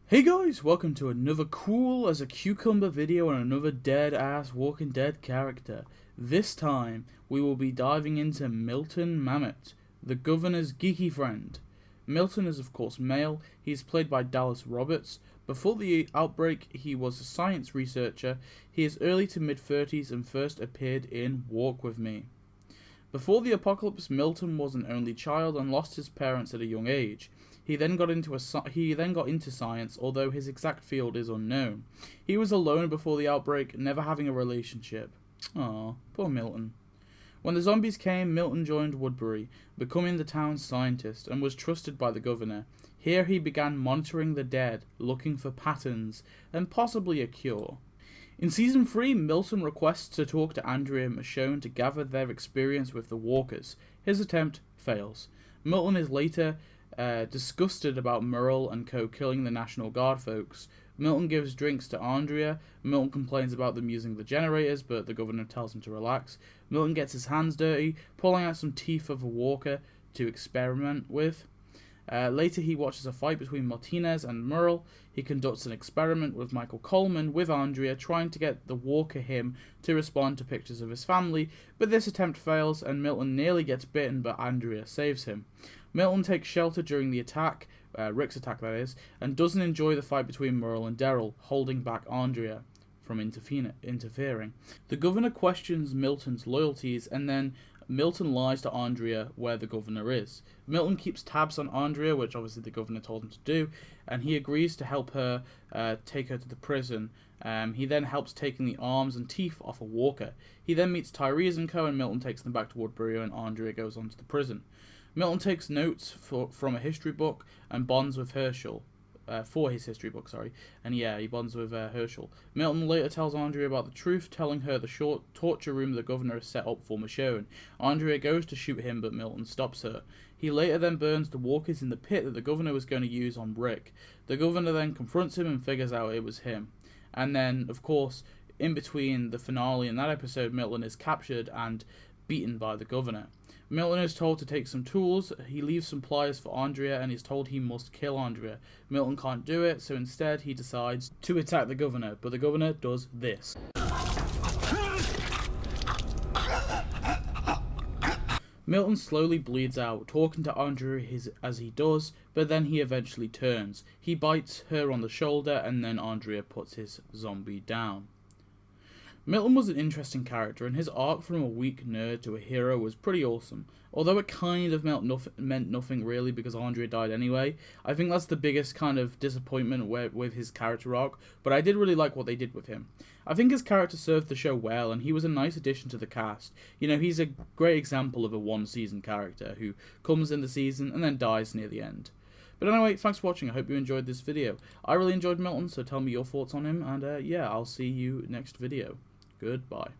Hey guys, welcome to another cool as a cucumber video on another dead ass Walking Dead character. This time, we will be diving into Milton Mamet, the governor's geeky friend. Milton is of course male. He is played by Dallas Roberts. Before the outbreak, he was a science researcher. He is early to mid-30s and first appeared in Walk With Me. Before the apocalypse, Milton was an only child and lost his parents at a young age. He then got into science, although his exact field is unknown. He was alone before the outbreak, never having a relationship. Aw, poor Milton. When the zombies came, Milton joined Woodbury, becoming the town's scientist, and was trusted by the governor. Here he began monitoring the dead, looking for patterns, and possibly a cure. In Season 3, Milton requests to talk to Andrea and Michonne to gather their experience with the walkers. His attempt fails. Milton is later disgusted about Merle and co killing the National Guard folks. Milton gives drinks to Andrea. Milton complains about them using the generators, but the governor tells him to relax. Milton gets his hands dirty, pulling out some teeth of a walker to experiment with. Later he watches a fight between Martinez and Merle. He conducts an experiment with Michael Coleman with Andrea, trying to get the walker him to respond to pictures of his family, but this attempt fails and Milton nearly gets bitten, but Andrea saves him. Milton takes shelter during the attack, Rick's attack that is, and doesn't enjoy the fight between Merle and Daryl, holding back Andrea from interfering. The governor questions Milton's loyalties, and then Milton lies to Andrea where the governor is. Milton keeps tabs on Andrea, which obviously the governor told him to do, and he agrees to help her take her to the prison. He then helps taking the arms and teeth off a walker. He then meets Tyrese and co, and Milton takes them back to Woodbury, and Andrea goes on to the prison. Milton takes notes from a history book and bonds with Herschel. For his history book, and he bonds with Herschel. Milton later tells Andrea about the truth, telling her the short torture room the governor has set up for Michonne. Andrea goes to shoot him, but Milton stops her. He later then burns the walkers in the pit that the governor was going to use on Rick. The governor then confronts him and figures out it was him. And then, of course, in between the finale and that episode, Milton is captured and beaten by the governor. Milton is told to take some tools. He leaves some pliers for Andrea and is told he must kill Andrea. Milton can't do it, so instead he decides to attack the governor, but the governor does this. Milton slowly bleeds out, talking to Andrea as he does, but then he eventually turns. He bites her on the shoulder and then Andrea puts his zombie down. Milton was an interesting character, and his arc from a weak nerd to a hero was pretty awesome. Although it kind of meant nothing really because Andrea died anyway, I think that's the biggest kind of disappointment with his character arc, but I did really like what they did with him. I think his character served the show well, and he was a nice addition to the cast. You know, he's a great example of a one-season character who comes in the season and then dies near the end. But anyway, thanks for watching. I hope you enjoyed this video. I really enjoyed Milton, so tell me your thoughts on him, and yeah, I'll see you next video. Goodbye.